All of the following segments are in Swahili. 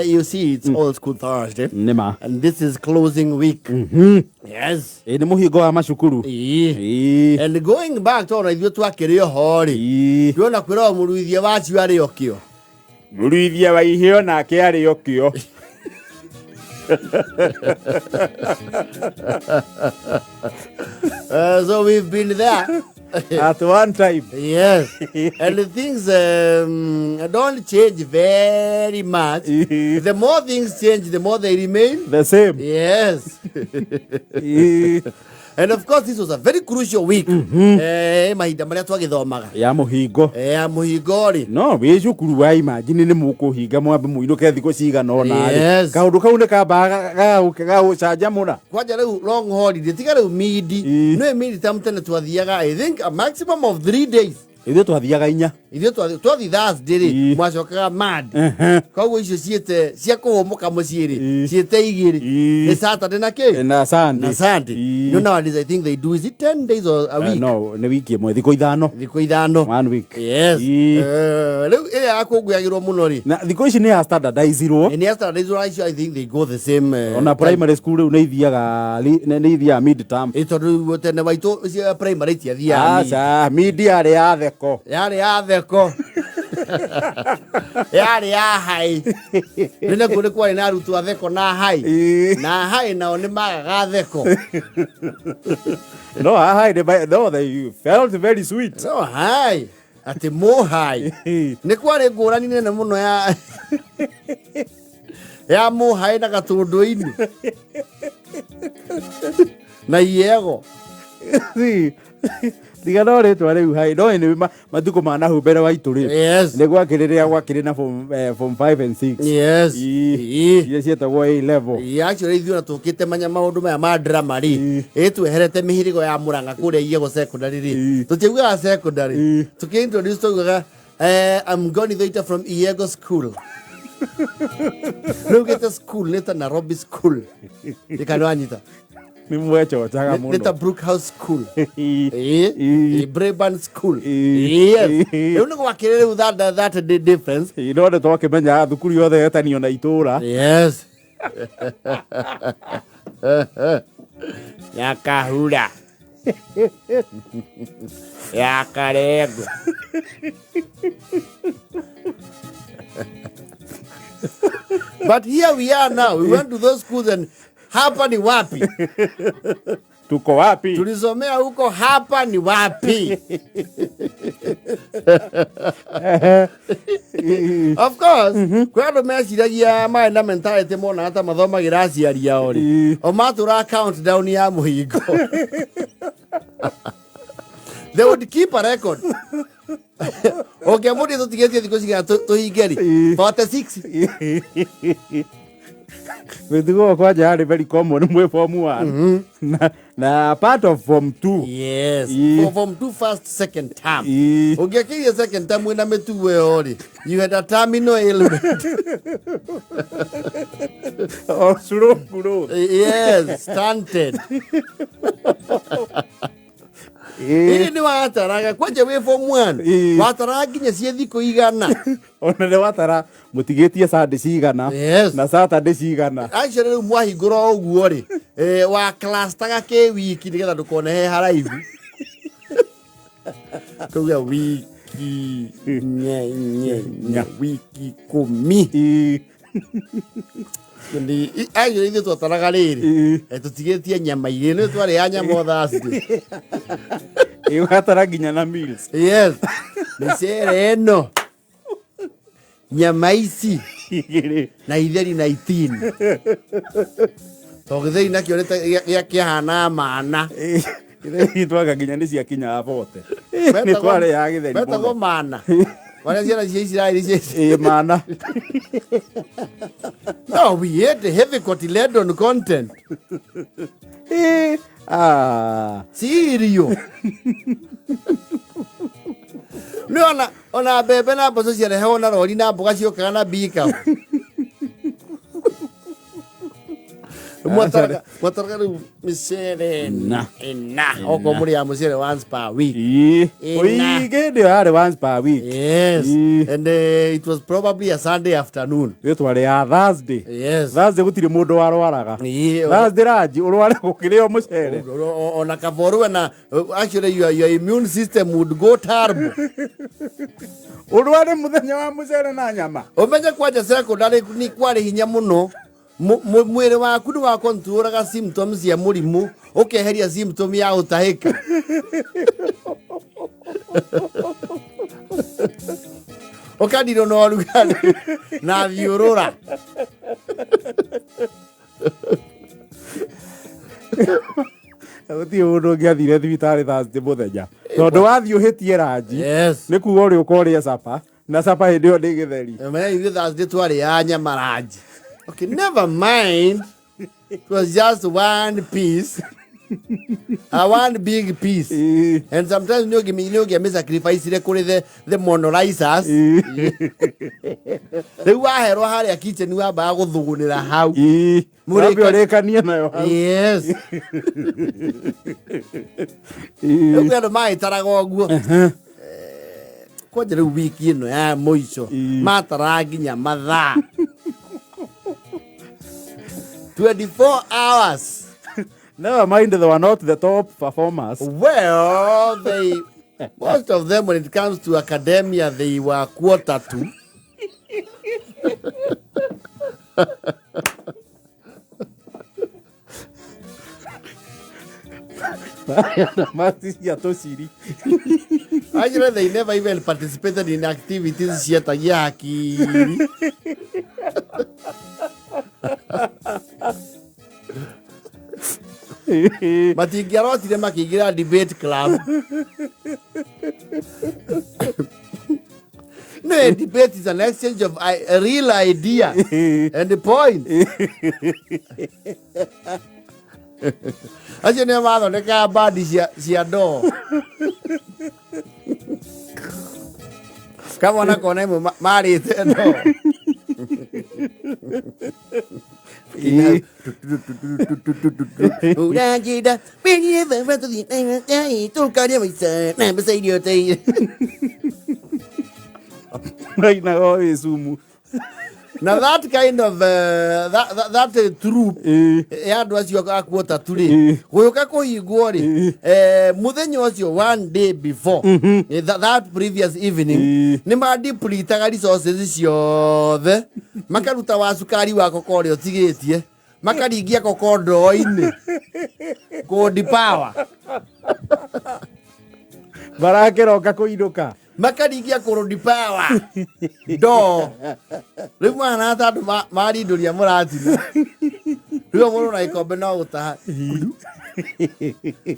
you see, it's Old School Thursday. Nima. And this is closing week. Yes. Ni muhigo wa mashukuru. And going back to radio to akere hori. Tuona kwira muruithia wacu ari okio. Muruithia wa ihio na ke ari okio. So we've been there. At one time. Yes. And the things don't change very much. The more things change, the more they remain the same. Yes. And of course, this was a very crucial week. Mahinda maria twagithomaga. Ya muhingo. Ya muhingo ri. No, we cukuru wa imagine ni mukuhinga mwambe muinuke thiko cigana ona ri. Yes. Kaundu kau ne kamba ga ucanja muna. Kwanja riu long holiday tiga riu midi. No midi tamtene twathiaga I think a maximum of 3 days. Ithuĩ twathiaga 4. Ithuĩ twathi Thursday ri mwacokaga mad. Koguo icio ciete cia kũhũmũka mũciĩ ri ciete 2 ni Saturday na kĩ na Sunday. Na Sunday. You know nowadays I think they do, is it 10 days or a week? No, ni wiki ĩmwe thikũ ithano. Thikũ ithano. 1 week. Yes. Rĩu ĩrĩa akũngũyagĩrwo mũno ri. Na thikũ ici nĩ ya standardizirwo. Ni standardizirwo I think they go the same. Ona primary school rĩu nĩ ithiaga mid term. Ĩtondũ tene waitũ cia primary tiathiaga. Acha mid yarĩ ya theko. Yarĩ ya theko. Yarĩ ya hai. Nene kũrĩ kwarĩ na arutwo a theko na hai. Na hai nao nĩ magaga theko. No, hai they felt very sweet. No, hai. Ati mo hai. Nĩ kwarĩ ngũrani nene mũno ya mo hai na gatũndũ-inĩ. Na yego. Diga no rĩtwa rĩu hai no nĩ matukũ ma nahu mbere wa itũ rĩ. Yes. Nĩ gwakĩrĩrĩa gwakĩrĩ na form 5 and 6. Yes. Iria cietagwo A level. Actually ithuĩ tũkĩte manya maũndũ maya ma drama rĩ. Tweherete mĩhĩrĩgo ya Mũrang'a kũrĩa Igego secondary rĩ. Tũtiugaga secondary. Tũkĩ-introduce tũgaga I'm going later from Igego school. Rĩu gĩte school nĩta Nairobi school. Ĩkanwanyita. Ni mwechochaga muno. Neta Brookhouse School. Braeburn School. Yes. Rĩu nĩ gwakĩrĩ rĩu that difference. Ino twakĩmenya thukuru yothe yetanio na itũra. Yes. Ya kahura. Ya karego. But here we are now. We went to those schools and hapa ni wapi? Tuko wapi? Tulisomea huko, hapa ni wapi? Of course, kwa ndo meciragia maenda mentality mona hata mathomagira aciari ao ri. O matura countdown ya muhingo. They would keep a record. Okay, mudi tutigetie thikũ cigana tũhinge ri 46. Wethigo kwanja ari very common mwe form 1 na part of form 2. Yes. Form 2 first second term. Ugekiria second term wena metuwe ori. You had a terminal ailment. Oh, slow growth. Yes, stunted. Ili ni wataraga kwanja we form 1 wataraga nginya cie thikũ igana. Ona ne watara mutigetie Sunday cigana na Saturday cigana. Actually rĩu mwahingũra ũguo ri wa class taga ke wiki nigetha ndũkone he haraihu. Kuga wiki nya wiki 10. Ndi actually ithuĩ twataraga rĩrĩ tũtigetie nyama igĩrĩ nĩ twarĩ ya nyama Thursday. Iwatara nginya na meals. Yes. Mĩcere ĩno nyama ici na itheri 19. Togitheri nakĩo kĩahana mana. Itwaga nginya nĩ cia kinya 40. Nĩ tware ya gĩtheri. Betagwo mana. Wala ciana cia Israeli mana. No, we ate heavy cotyledon content. Sirio. No, ona bebe na mboco ciarehewo na rori na mboga ciokaga na bika. Mwataraga micere ina oko muri ya mucere once per week. Oige ndio yale once per week. Yes. And it was probably a Sunday afternoon. It was a Thursday. Yes. Thursday gutire mundu warwaraga. Thursday ranji urware gukirio mucere. Ona kaboru na actually your immune system would go terrible. Urware muthenya wa mucere na nyama. Omenye kwaja secondary ni kwari hinya muno. Mwere waku ni wa controlaga symptoms ya murimu ukeheria symptom ya utahika. Okadiro no rugani na viurura. Uti undu ngiathire thibitari Thursday muthenya tondu wathi uhitie ranji ni kuga uri ukoria sapa na sapa hindi yo ndi githeri you Thursday twari ya nyama ranji. Okay, never mind. It was just one piece. One big piece. And sometimes you give me sacrifice the monorizers. They were here hari a kitchen wa ba guthugunira hau. Murabi orekania nayo hau. Yes. Ugero mai tarago guo. Kwa jere wiki ino ya moico. Mataraginya mathaa. 24 hours. Never mind, they were not the top performers. Well, most of them, when it comes to academia, they were quarter to. Actually, they never even participated in activities yet. Matingiarotire makiingira debate club. No, debate is an exchange of a real idea and the point. Acio nä mathondeka bandi cia ndoo kamwana kona imwe marä te ndoo urangida tukaria maisa na mbeca irio teire Raina go sumu. Now that kind of that troop ya andu acio akuota turi guyoka kuhingwo ri muthenya ucio one day before that previous evening ni ma depletaga resources ciothe makaruta wa sukari wa kokore otigitie makaringia kokondo ini cold power barakeroka kuiruka makaringia cold power do riu mwana tandu mari nduria muratina riu muru na ikombe no gutaha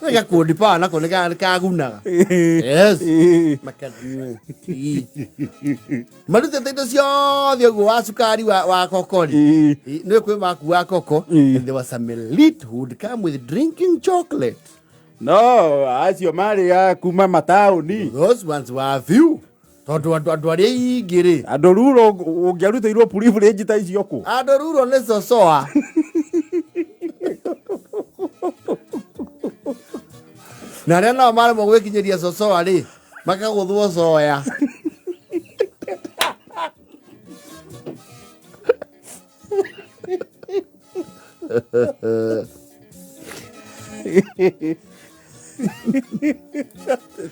Nega cold power nako nega kagunaga yes makadini marute tendo ciothe uguo wa sukari wa kokori ni kwi maku wa koko and there was some elite who would come with drinking chocolate. No, acio mari ya kuuma matauni. Those ones were few. Tondu andu aria ingiri. Andu ruro ungiarutirwo privilege ta icio ku. Andu ruro ne sosoa. Na ria no mara mo gwikinyeria sosoa ri. Makaguthwo soya.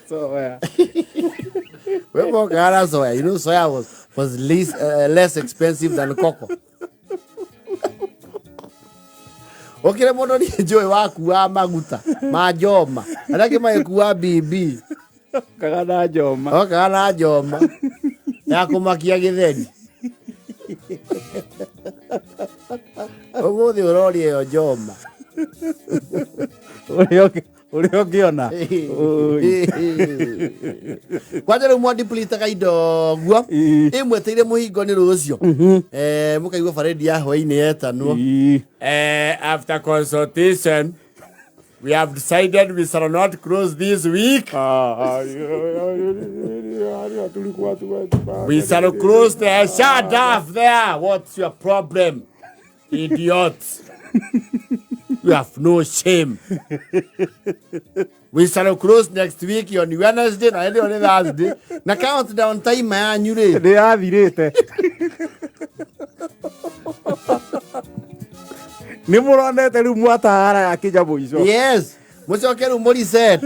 Soya. We more gara soya. You know, soya was less expensive than cocoa. Okire mono ni enjoy waku wa maguta ma joma. Arake mai kuwa bibi. Kagana joma. O kagana joma. Ya kumakia githeri. Omuthi urori yo joma. Uri ukiona kwaje ru mwandi plita kaido guo imweteire muhingo ni rucio mukaigwa faredi ya hwaini yetanwo after consultation we have decided we shall not close this week. We shall close there. Shut up there. What's your problem, idiots? You have no shame. We shall close next week on Wednesday na on Thursday. Na countdown time yanyu ri. Ndi athirite. Ni muronete riu mwatara ya kijabu ico. Yes. Mucoke riu muri set.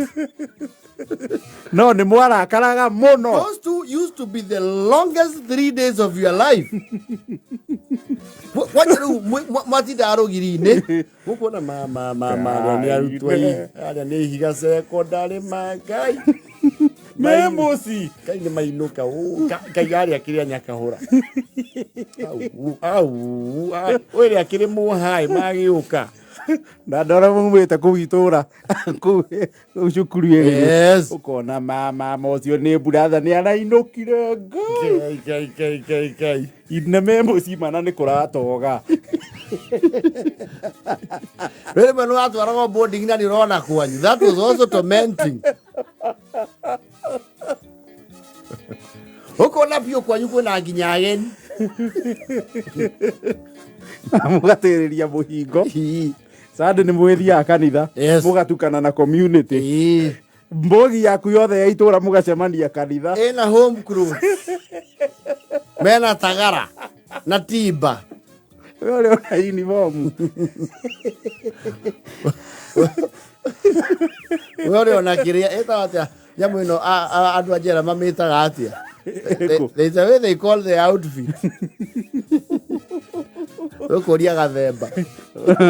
No, ni mwarakaraga muno. Those two used to be the longest 3 days of your life. What you matinda arugiri-ini gukona mama ni arutwo aria ni higa secondary magai memosi kai ni mainuka kai aria kiria nyakahura au ori akiri muhai magiuka na ndora mumwite kugitura ku cukuru iri ukona mama mocio ni buratha ni arainukire kai ina memosi mana ni kuratoga wewe mwana watu arago boarding na ni rona kwanyu. That was also tormenting. Ukona pio kwanyu kuna nginya ageni mugatiriria muhingo sande ni mwithia kanitha mugatukana na community mbogi yaku yothe ya itura mugacemania kanitha na home crew mena tagara na tiba wewe una uniform wewe una kiria eta atia jamu ino andu ajera mamitaga atia they the way they call the outfit ukoria gathemba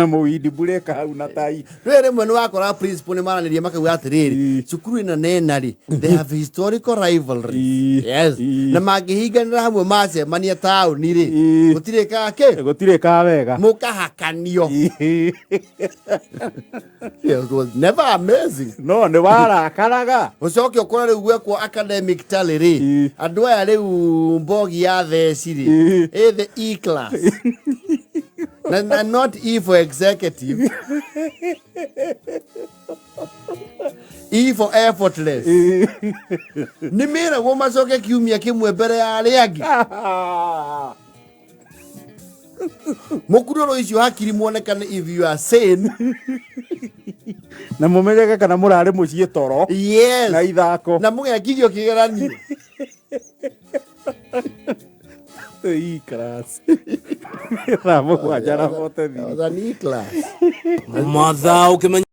muwidi bureka hau na tai rere mwenu wakora principal ni maraniria makauga atiriri cukuru ina nenari they have historical rivalry yes na magihinganira hamwe macemania tauni ri gutire ka wega mukahakanio. It was never amazing. No ni warakaraga ucoke ukora riu gwekwo academic tally ri andu aya riu mbogi ya theci ri the E class not E for executive. E for effortless. Ni mira go macoke kiumia kimwe mbere ya aria angi mukuroro icio hakiri muonekane if you are sane na mumenyeke kana murari mucie toro na ithako na mugekithio kigeranio E class na mugwanja na bote ni class matha ukimenya